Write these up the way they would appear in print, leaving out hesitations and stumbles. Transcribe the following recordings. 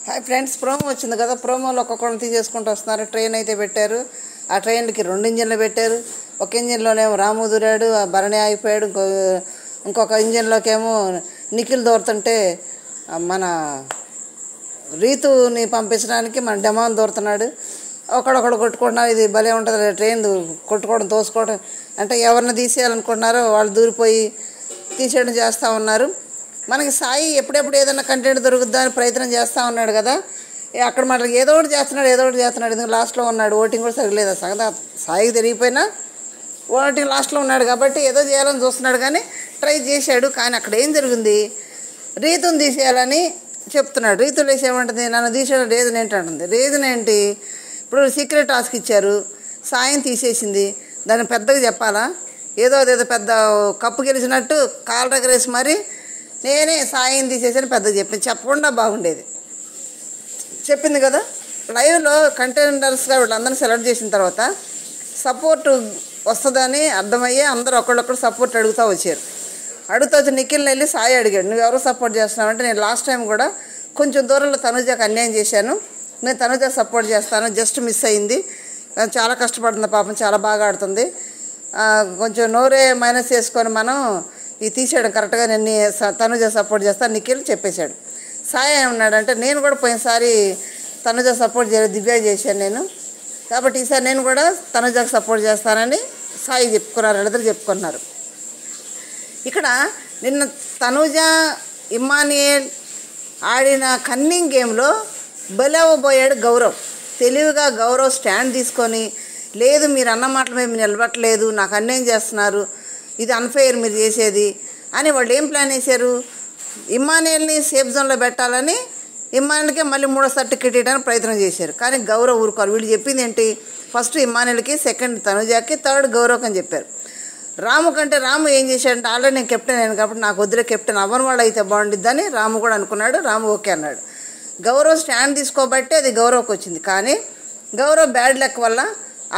Hi friends, promo వచ్చింది కదా. ప్రోమోలో ఒక్కొక్కరిని తీసేసుకుంటూ వస్తున్నారు. ట్రైన్ అయితే పెట్టారు. ఆ ట్రైన్కి 2 ఇంజన్లు పెట్టారు. ఒక ఇంజన్లోనేమో రాము దూరాడు, ఆ భరణి ఆగిపోయాడు. ఇంకొక ఇంజన్లోకేమో నిఖిల్ దూరుతుంటే మన రీతుని పంపించడానికి మన డెమాన్ దూరుతున్నాడు. ఒకడొకడు కొట్టుకుంటున్నారు. ఇది భలే ఉంటుంది ట్రైన్ కొట్టుకోవడం, తోసుకోవడం. అంటే ఎవరిని తీసేయాలనుకుంటున్నారో వాళ్ళు దూరిపోయి తీసేయడం చేస్తూ ఉన్నారు. మనకి సాయి ఎప్పుడెప్పుడు ఏదైనా కంటెంట్ దొరుకుద్దా అని ప్రయత్నం చేస్తూ ఉన్నాడు కదా. అక్కడ మనకి ఏదో ఒకటి చేస్తున్నాడు. ఎందుకు లాస్ట్లో ఉన్నాడు. ఓటింగ్ కూడా సరిగలేదు. సంగతి సాయికి తెలియపోయినా ఓటింగ్ లాస్ట్లో ఉన్నాడు కాబట్టి ఏదో చేయాలని చూస్తున్నాడు. కానీ ట్రై చేశాడు. కానీ అక్కడ ఏం జరిగింది, రీతుని తీసేయాలని చెప్తున్నాడు. రీతులు వేసేమంటుంది, నన్ను తీసేయడం రీజన్ ఏంటంటుంది. రీజన్ ఏంటి, ఇప్పుడు సీక్రెట్ టాస్క్ ఇచ్చారు, సాయం తీసేసింది. దాన్ని పెద్దగా చెప్పాలా? అదేదో పెద్ద కప్పు గెలిచినట్టు కాలు రగరేసి మరి నేనే సాయం తీసేసాను పెద్దగా చెప్పకుండా బాగుండేది. చెప్పింది కదా. లైవ్లో కంటెండర్స్గా వీళ్ళందరినీ సెలెక్ట్ చేసిన తర్వాత సపోర్టు వస్తుందని అర్థమయ్యే అందరూ ఒకళ్ళొక్కడు సపోర్ట్ అడుగుతూ వచ్చి నిఖిల్ని వెళ్ళి సాయి అడిగాడు, నువ్వు ఎవరు సపోర్ట్ చేస్తున్నావు అంటే, నేను లాస్ట్ టైం కూడా కొంచెం దూరంలో తనుజాకి అన్యాయం చేశాను, నేను తనుజాకి సపోర్ట్ చేస్తాను, జస్ట్ మిస్ అయింది, చాలా కష్టపడుతుంది పాపం, చాలా బాగా ఆడుతుంది, కొంచెం నోరే మైనస్ చేసుకొని మనం ఇది తీసేయడం కరెక్ట్గా, నేను తనుజ సపోర్ట్ చేస్తాను నిఖిల్ చెప్పేశాడు. సాయి ఏమన్నాడంటే, నేను కూడా పోయినసారి తనుజ సపోర్ట్ చేయలేదు, దివ్య చేశాను నేను, కాబట్టి ఈసారి నేను కూడా తనుజకు సపోర్ట్ చేస్తానని సాయి చెప్పుకున్నారు. వాళ్ళిద్దరు చెప్పుకున్నారు. ఇక్కడ నిన్న తనుజ ఇమ్మానియల్ ఆడిన కన్నింగ్ గేమ్లో బలవబోయాడు గౌరవ్. తెలివిగా గౌరవ్ స్టాండ్ తీసుకొని, లేదు మీరు అన్న మాటల మీద మీరు నిలబట్టలేదు, నాకు అన్యాయం చేస్తున్నారు, ఇది అన్ఫెయిర్ మీరు చేసేది అని వాళ్ళు ఏం ప్లాన్ వేశారు, ఇమ్మానియల్ని సేఫ్ జోన్లో పెట్టాలని ఇమ్మానియల్కే మళ్ళీ 3వ టికెట్ ఇవ్వడానికి ప్రయత్నం చేశారు. కానీ గౌరవ్ ఊరుకోరు. వీళ్ళు చెప్పింది ఏంటి, ఫస్ట్ ఇమ్మానియల్కి, సెకండ్ తనుజాకి, థర్డ్ గౌరవ్కి అని చెప్పారు. రాము కంటే రాము ఏం చేశాడంటే, ఆల్రెడీ నేను కెప్టెన్ అయ్యాను కాబట్టి నాకు వద్దులే, కెప్టెన్ అవ్వని వాళ్ళు అయితే బాగుండిద్దని రాము కూడా అనుకున్నాడు. రాము ఓకే అన్నాడు. గౌరవ్ స్టాండ్ తీసుకోబట్టి అది గౌరవ్కి వచ్చింది. కానీ గౌరవ్ బ్యాడ్ లక్ వల్ల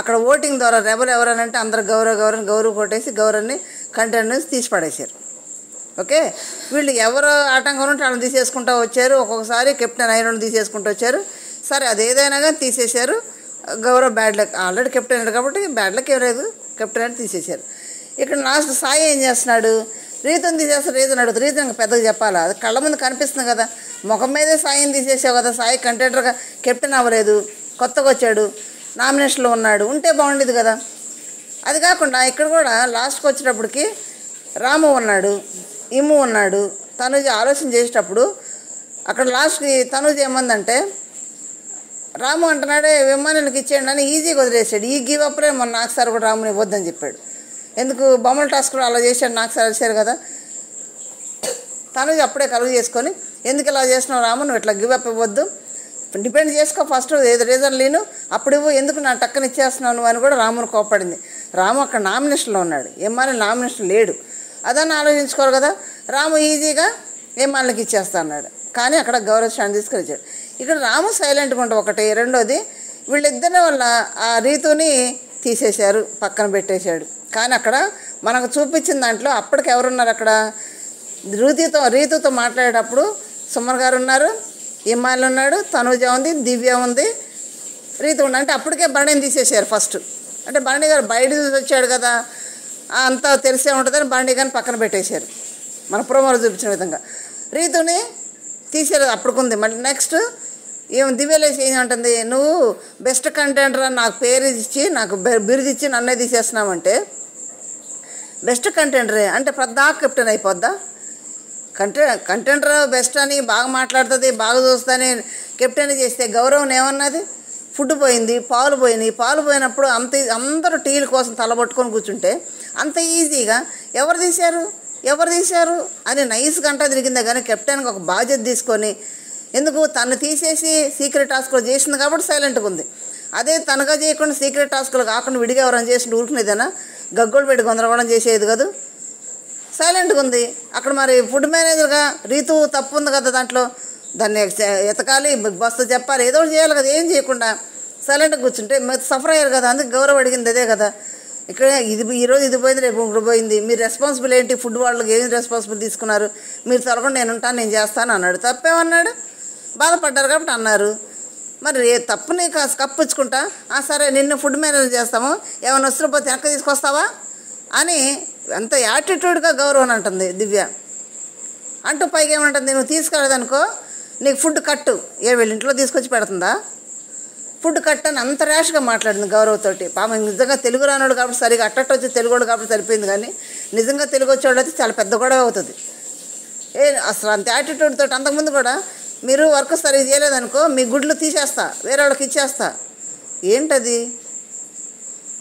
అక్కడ ఓటింగ్ ద్వారా రెబల్ ఎవరనంటే అందరు గౌరవ్ కొట్టేసి గౌరవ్ని కంటెంట్ నుంచి తీసి పడేశారు. ఓకే, వీళ్ళు ఎవరు ఆటంకం ఉంటే వాళ్ళని తీసేసుకుంటూ వచ్చారు. ఒక్కొక్కసారి కెప్టెన్ అయిన తీసేసుకుంటూ వచ్చారు. సరే అది ఏదైనా కానీ తీసేశారు. Gaurav bad luck, already captain అయ్యాడు కాబట్టి బ్యాడ్ లక్ ఏం లేదు, కెప్టెన్ అని తీసేశారు. ఇక్కడ లాస్ట్ సాయి ఏం చేస్తున్నాడు, రీతుని తీసేస్తారు. రీజన్ అడుగుతుంది. రీజన్ ఇంకా పెద్దగా చెప్పాలా, అది కళ్ళ ముందు కనిపిస్తుంది కదా. ముఖం మీదే సాయిని తీసేసావు కదా. సాయి కంటెండర్గా కెప్టెన్ అవ్వలేదు, కొత్తగా వచ్చాడు, నామినేషన్లో ఉన్నాడు, ఉంటే బాగుండేది కదా. అది కాకుండా ఇక్కడ కూడా లాస్ట్కి వచ్చేటప్పటికి రాము ఉన్నాడు, ఇమ్ము ఉన్నాడు, తనుజ ఆలోచన చేసేటప్పుడు అక్కడ లాస్ట్కి తనుజ ఏమందంటే, రాము అంటున్నాడే విమానానికి ఇచ్చేయండి అని ఈజీగా వదిలేసాడు. ఈ గివ్ అప్లే మొన్న నాకు సార్ కూడా రాముని ఇవ్వద్దని చెప్పాడు. ఎందుకు బొమ్మల టాస్క్ కూడా అలా చేశాడు, నాకు సార్ వచ్చారు కదా. తనుజ అప్పుడే కలుగు చేసుకొని, ఎందుకు ఇలా చేసినావు రాము, నువ్వు ఇట్లా గివ్ అప్ ఇవ్వద్దు, డిపెండ్ చేసుకో, ఫస్ట్ ఏదో రీజన్ లేను అప్పుడు ఇవ్వు, ఎందుకు నా టక్కన ఇచ్చేస్తున్నావు నువ్వు అని కూడా రాముని కోపడింది. రాము అక్కడ నామినేషన్లో ఉన్నాడు, ఏమాని నామినేషన్ లేడు, అదని ఆలోచించుకోరు కదా. రాము ఈజీగా ఏమానికి ఇచ్చేస్తా అన్నాడు. కానీ అక్కడ గౌరవ్ స్టాండ్ తీసుకొని వచ్చాడు. ఇక్కడ రాము సైలెంట్గా ఉంటాం ఒకటి. రెండోది, వీళ్ళిద్దరి వల్ల ఆ రీతుని తీసేశారు, పక్కన పెట్టేశాడు. కానీ అక్కడ మనకు చూపించిన దాంట్లో అప్పటికి ఎవరున్నారు, అక్కడ రీతుతో మాట్లాడేటప్పుడు సుమన్ గారు ఉన్నారు, ఇమ్మాయిల్ ఉన్నాడు, తనుజ ఉంది, దివ్య ఉంది, రీతు ఉంది. అంటే అప్పటికే బరణిని తీసేశారు ఫస్ట్. అంటే బరణి గారు బయట వచ్చాడు కదా, అంతా తెలిసే ఉంటుందని బరణి గారిని పక్కన పెట్టేశారు. మన ప్రోమోలో చూపించిన విధంగా రీతుని తీసేది అప్పటికుంది. మళ్ళీ నెక్స్ట్ దివ్యలేసి ఏం ఉంటుంది, నువ్వు బెస్ట్ కంటెంటర్ అని నాకు పేరు ఇచ్చి, నాకు బిరుదు ఇచ్చి నన్నే తీసేస్తున్నావంటే, బెస్ట్ కంటెంటరే అంటే ప్రధాన కెప్టెన్ అయిపోద్దా? కంటెంటర్ బెస్ట్ అని బాగా మాట్లాడుతుంది, బాగా చూస్తుంది, కెప్టెన్ చేస్తే గౌరవం ఏమన్నది, ఫుడ్ పోయింది, పాలు పోయినాయి, పాలు పోయినప్పుడు అందరూ టీల కోసం తలబట్టుకొని కూర్చుంటే అంత ఈజీగా ఎవరు తీశారు అని నైస్ గంట తిరిగిందే. కానీ కెప్టెన్కి ఒక బాధ్యత తీసుకొని, ఎందుకు తను తీసేసి సీక్రెట్ టాస్క్లు చేసింది కాబట్టి సైలెంట్గా ఉంది. అదే తనగా చేయకుండా సీక్రెట్ టాస్క్లు కాకుండా విడిగా ఎవరైనా చేసి ఊరుకునేదేనా, గగ్గోలు పెట్టి గందరగోళం చేసేది కదా, సైలెంట్గా ఉంది. అక్కడ మరి ఫుడ్ మేనేజర్గా రీతు తప్పు ఉంది కదా, దాంట్లో దాన్ని ఎతకాలి, బిగ్ బాస్తో చెప్పాలి, ఏదో చేయాలి కదా. ఏం చేయకుండా సైలెంట్గా కూర్చుంటే సఫర్ అయ్యారు కదా. అందుకు గౌరవ్ అడిగింది అదే కదా. ఇక్కడ ఈరోజు ఇది పోయింది, రేపు ఇంకొకటి పోయింది, మీరు రెస్పాన్సిబుల్ ఏంటి, ఫుడ్ వాళ్ళకి ఏం రెస్పాన్సిబుల్ తీసుకున్నారు, మీరు తొలగండి, నేను ఉంటాను, నేను చేస్తాను అన్నాడు. తప్పేమన్నాడు, బాధపడ్డారు కాబట్టి అన్నారు. మరి తప్పుని కప్పించుకుంటా సరే నిన్ను ఫుడ్ మేనేజ్ చేస్తాము, ఏమైనా వస్తువులు పోతే వెనక్కి తీసుకొస్తావా అని ఎంత యాటిట్యూడ్గా గౌరవం అంటుంది దివ్య. అంటూ పైగా ఏమంటుంది, నువ్వు తీసుకెళ్ళదనుకో నీకు ఫుడ్ కట్టు. వీళ్ళ ఇంట్లో తీసుకొచ్చి పెడుతుందా ఫుడ్ కట్ అని అంత ర్యాష్గా మాట్లాడింది గౌరవతోటి. పాపం నిజంగా తెలుగు రానోడు కాబట్టి సరిగా అట్టట్టు వచ్చి తెలుగోడు కాబట్టి సరిపోయింది, కానీ నిజంగా తెలుగు వచ్చేవాడు అయితే చాలా పెద్ద గొడవ అవుతుంది. అసలు అంత యాటిట్యూడ్ తోటి అంతకుముందు కూడా మీరు వర్క్ సరిగ్గా చేయలేదనుకో మీ గుడ్లు తీసేస్తా, వేరే వాళ్ళకి ఇచ్చేస్తా. ఏంటది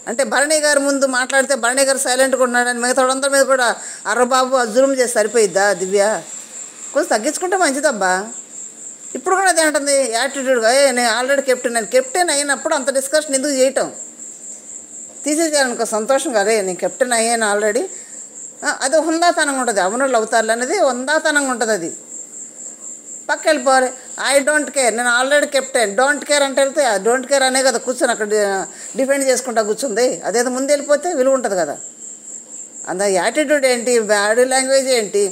అంటే భరణి గారి ముందు మాట్లాడితే భరణి గారు సైలెంట్గా ఉన్నాడని మిగతా వాళ్ళందరి మీద కూడా అర్రబాబు జులుం చేసి సరిపోయిద్దా దివ్య? కొంచెం తగ్గించుకుంటే మంచిదబ్బా. ఇప్పుడు కూడా అదే అంటుంది యాటిట్యూడ్గా, నేను ఆల్రెడీ కెప్టెన్ అయినప్పుడు అంత డిస్కషన్ ఎందుకు చేయటం, తీసేసేయాలనుకో సంతోషంగా, నేను కెప్టెన్ అయ్యాను ఆల్రెడీ, అది హుందాతనంగా ఉంటుంది. అవనులు అవుతారు అనేది హుందాతనంగా ఉంటుంది. అది పక్క వెళ్ళిపోవాలి. ఐ డోంట్ కేర్, నేను ఆల్రెడీ కెప్టెన్. డోంట్ కేర్ అంటే వెళ్తే డోంట్ కేర్ అనే కదా కూర్చొని అక్కడ డిఫెండ్ చేసుకుంటా కూర్చుంది. అదేదో ముందు వెళ్ళిపోతే విలువ ఉంటుంది కదా. అంత యాటిట్యూడ్ ఏంటి, బాడీ లాంగ్వేజ్ ఏంటి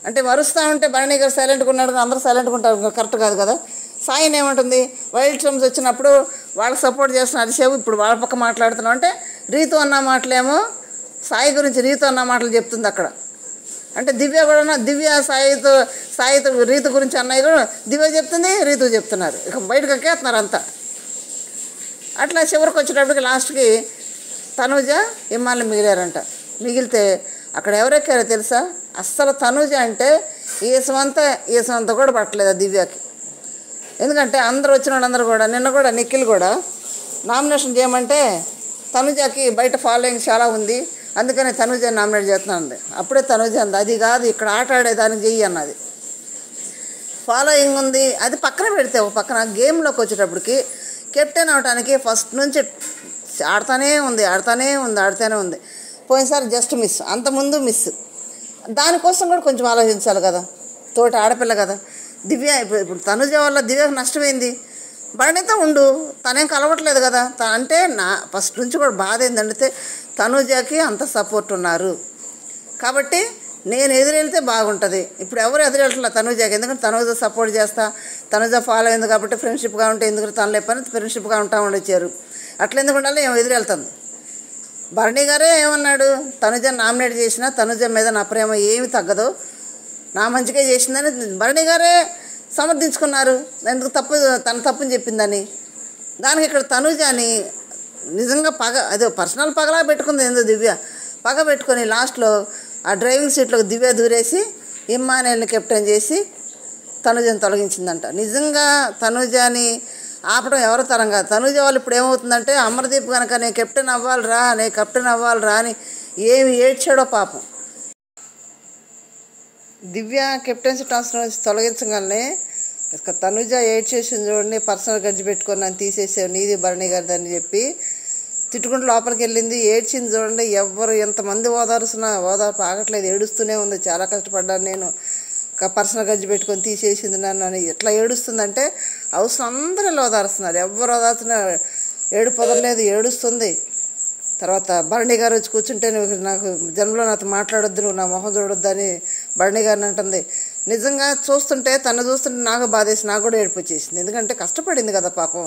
అంటే మరుస్తూ ఉంటే భరణి గారు సైలెంట్గా ఉన్నాడు, అందరూ సైలెంట్గా ఉంటారు, కరెక్ట్ కాదు కదా. సాయిని ఏమంటుంది, వైల్డ్ స్టమ్స్ వచ్చినప్పుడు వాళ్ళకి సపోర్ట్ చేస్తున్న అరిసేవు, ఇప్పుడు వాళ్ళ పక్క మాట్లాడుతున్నావు అంటే రీతు అన్న మాటలేమో సాయి గురించి రీతు అన్న మాటలు చెప్తుంది అక్కడ. అంటే దివ్య కూడా దివ్య సాయితో రీతు గురించి అన్నయ్య కూడా దివ్య చెప్తుంది, రీతు చెప్తున్నారు, ఇక బయటకు ఎక్కేస్తున్నారు అంతా. అట్లా చివరికి వచ్చేటప్పటికి లాస్ట్కి తనూజ ఇమ్మాళ్ళు మిగిలారంట. మిగిలితే అక్కడ ఎవరెక్కారో తెలుసా? అస్సలు తనూజ అంటే ఈసమంత కూడా పట్టలేదు దివ్యకి. ఎందుకంటే అందరూ వచ్చిన వాళ్ళందరూ కూడా నిన్న కూడా నిఖిల్ కూడా నామినేషన్ చేయమంటే తనూజకి బయట ఫాలోయింగ్ చాలా ఉంది, అందుకని తనూజ నామినేట్ చేస్తున్నాను. అప్పుడే తనూజ అంది, అది కాదు ఇక్కడ ఆట ఆడేదానికి చెయ్యి అన్నది. ఫాలోయింగ్ ఉంది అది పక్కన పెడితే ఒక పక్కన గేమ్లోకి వచ్చేటప్పటికి కెప్టెన్ అవడానికి ఫస్ట్ నుంచి ఆడుతూనే ఉంది. పోయినసారి జస్ట్ మిస్, అంతకుముందు మిస్. దానికోసం కూడా కొంచెం ఆలోచించాలి కదా, తోటి ఆడపిల్ల కదా దివ్య. ఇప్పుడు తనుజ వల్ల దివ్యకు నష్టమైంది. భరణితో ఉండు, తనేం కలవట్లేదు కదా. అంటే నా ఫస్ట్ నుంచి కూడా బాధ ఏంటంటే తనుజకి అంత సపోర్ట్ ఉన్నారు కాబట్టి నేను ఎదురెళ్తే బాగుంటుంది. ఇప్పుడు ఎవరు ఎదురెళ్ళట్లా తనుజకి, ఎందుకంటే తనుజ సపోర్ట్ చేస్తా, తనుజ ఫాలో అయింది కాబట్టి ఫ్రెండ్షిప్గా ఉంటే ఎందుకు తను లేపని ఫ్రెండ్షిప్గా ఉండొచ్చారు. అట్లా ఎందుకు ఉండాలి, ఏమో ఎదురెళ్తుంది. భరణి గారే ఏమన్నాడు, తనుజ నామినేట్ చేసినా తనుజ మీద నా ప్రేమ ఏమి తగ్గదు, నా మంచిగా చేసిందని భరణి గారే సమర్థించుకున్నారు. ఎందుకు తన తప్పుని చెప్పిందని. దానికి ఇక్కడ తనుజని నిజంగా అదే పర్సనల్ పగలా పెట్టుకుంది. ఏందో దివ్య పగ పెట్టుకొని లాస్ట్లో ఆ డ్రైవింగ్ సీట్లోకి దివ్య దూరేసి ఇమ్మానుయేల్ని కెప్టెన్ చేసి తనుజని తొలగించిందంట. నిజంగా తనుజని ఆపడం ఎవరి తరం కాదు. తనుజ వాళ్ళు ఇప్పుడు ఏమవుతుందంటే అమర్దీప్ కనుక నేను కెప్టెన్ అవ్వాలిరా అని ఏమి ఏడ్చాడో పాపం. దివ్య కెప్టెన్సీ టాస్క్ నుంచి తొలగించగానే తనుజ ఏడ్చేసింది చూడండి, పర్సనల్ గడ్జి పెట్టుకొని నన్ను తీసేసావు, నీది భరణి గారిది అని చెప్పి తిట్టుకుంటూ లోపలికి వెళ్ళింది. ఏడ్చింది చూడండి. ఎవరు ఎంతమంది ఓదార్పు ఆగట్లేదు, ఏడుస్తూనే ఉంది. చాలా కష్టపడ్డాను నేను, పర్సనల్ గడ్జి పెట్టుకొని తీసేసింది నన్ను అని ఎట్లా ఏడుస్తుందంటే అవసరం అందరూ ఓదారుస్తున్నారు. ఎవరు ఓదార్చినా ఏడుపు వదలలేదు, ఏడుస్తుంది. తర్వాత భరణి గారు వచ్చి కూర్చుంటే నాకు జన్మలో నాతో మాట్లాడొద్దు, నువ్వు నా మొహం చూడొద్దు అని భరణి గారిని అంటుంది. నిజంగా తను చూస్తుంటే నాకు బాధేసి నాకు కూడా ఏడుపు వచ్చేసింది. ఎందుకంటే కష్టపడింది కదా పాపం.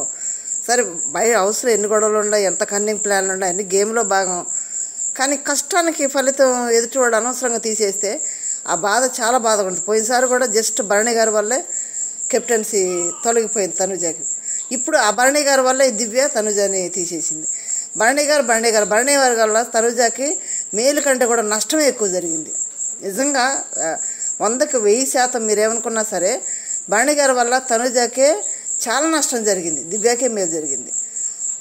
సరే బయట అవసరం ఎన్ని గొడవలు ఉన్నాయి, ఎంత కన్నింగ్ ప్లాన్లు ఉన్నాయి, అన్ని గేమ్లో భాగం. కానీ కష్టానికి ఫలితం ఎదుటివాడు అనవసరంగా తీసేస్తే ఆ బాధ చాలా బాధగా ఉంటుంది. పోయినసారి కూడా జస్ట్ భరణి గారి వల్లే కెప్టెన్సీ తొలగిపోయింది తనుజకి. ఇప్పుడు ఆ భరణి గారి వల్ల దివ్య తనుజని తీసేసింది. భరణి గారి వల్ల తనుజకి మేలు కంటే కూడా నష్టమే ఎక్కువ జరిగింది. నిజంగా 100కి 1000% మీరేమనుకున్నా సరే భరణి గారి వల్ల తనుజకే చాలా నష్టం జరిగింది, దివ్యకే మేలు జరిగింది.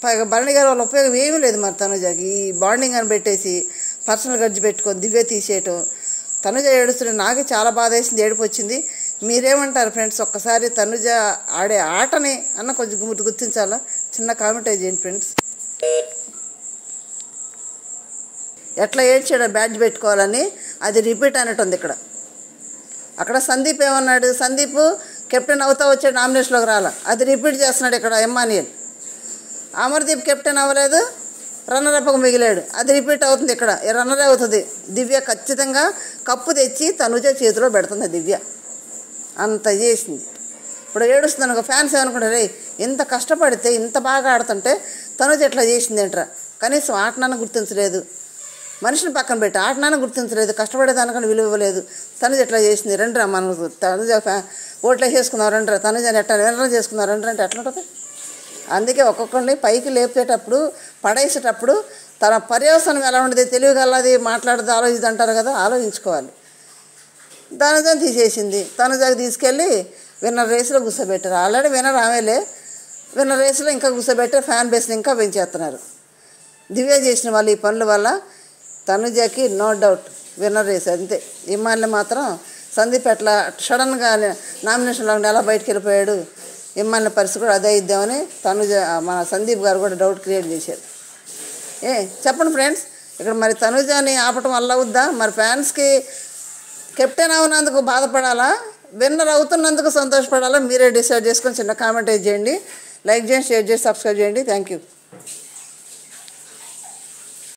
పైగా భరణి గారి వల్ల ఉపయోగం ఏమీ లేదు మరి తనుజకి. ఈ బాండింగ్ అని పెట్టేసి పర్సనల్ గడ్జి పెట్టుకొని దివ్య తీసేయటం. తనుజ ఏడుస్తుంటే నాకే చాలా బాధ వేసింది, ఏడుపు వచ్చింది. మీరేమంటారు ఫ్రెండ్స్? ఒక్కసారి తనుజ ఆడే ఆటని అన్న కొంచెం గుర్తించాలా? చిన్న కామెంట్ చేయండి ఫ్రెండ్స్. ఎట్లా ఏడ్చాడో బ్యాడ్జ్ పెట్టుకోవాలని అది రిపీట్ అయినట్టుంది ఇక్కడ. అక్కడ సందీప్ ఏమన్నాడు, సందీప్ కెప్టెన్ అవుతా వచ్చాడు, నామినేషన్లోకి రాలా, అది రిపీట్ చేస్తున్నాడు ఇక్కడ ఇమ్మానుయేల్. అమర్దీప్ కెప్టెన్ అవ్వలేదు, రన్నరప్పకు మిగిలాడు, అది రిపీట్ అవుతుంది ఇక్కడ. రన్నరే అవుతుంది. దివ్య ఖచ్చితంగా కప్పు తెచ్చి తనుజ చేతిలో పెడుతుంది. దివ్య అంత చేసింది. ఇప్పుడు ఏడుస్తుంది అనుకో, ఫ్యాన్స్ ఏమనుకుంటారు, రే ఇంత కష్టపడితే ఇంత బాగా ఆడుతుంటే తనుజ ఎట్లా చేసింది ఏంట్రా, కనీసం ఆటనాన్ని గుర్తించలేదు, మనిషిని పక్కన పెట్టి ఆటనాన్ని గుర్తించలేదు, కష్టపడేదానికన్నా విలువ ఇవ్వలేదు, తనుజ ఎట్లా చేసింది, రండిరా మనం తనుజ ఓట్లు వేసుకున్నావు రండిరా, తనుజని ఎట్లా వినరం చేసుకున్నారు రండి అంటే ఎట్లా ఉంటుంది. అందుకే ఒక్కొక్కరిని పైకి లేపేటప్పుడు పడేసేటప్పుడు తన పర్యవసనం ఎలా ఉండేది, తెలివిగలది, మాట్లాడదు, ఆలోచిద్ది అంటారు కదా, ఆలోచించుకోవాలి. తనుజని తీసేసింది, తనుజకి తీసుకెళ్ళి విన్నర్ రేసులో కూర్చోబెట్టారు. ఆల్రెడీ విన్నర్ ఆమెలే, విన్నర్ రేసులో ఇంకా కూర్చోబెట్టారు, ఫ్యాన్ బేస్ని ఇంకా పెంచేస్తున్నారు. దివ్య చేసిన వాళ్ళు ఈ పనుల వల్ల తనుజకి నో డౌట్ విన్నర్ రేస్ అంతే. ఇమ్మాన్లు మాత్రం సందీప్ ఎట్లా సడన్గా నామినేషన్లో ఉండి ఎలా బయటకు వెళ్ళిపోయాడు, ఇమ్మాన్ల పరిస్థితి కూడా అదే ఇద్దామని తనుజ మన సందీప్ గారు కూడా డౌట్ క్రియేట్ చేశారు. చెప్పండి ఫ్రెండ్స్, ఇక్కడ మరి తనుజని ఆపటం వల్ల అవుద్దా, మరి ఫ్యాన్స్కి కెప్టెన్ అవునందుకు బాధపడాలా, విన్నర్ అవుతున్నందుకు సంతోషపడాలా, మీరే డిసైడ్ చేసుకొని చిన్న కామెంట్ చేయండి, లైక్ చేయండి, షేర్ చేసి సబ్స్క్రైబ్ చేయండి. Thank you.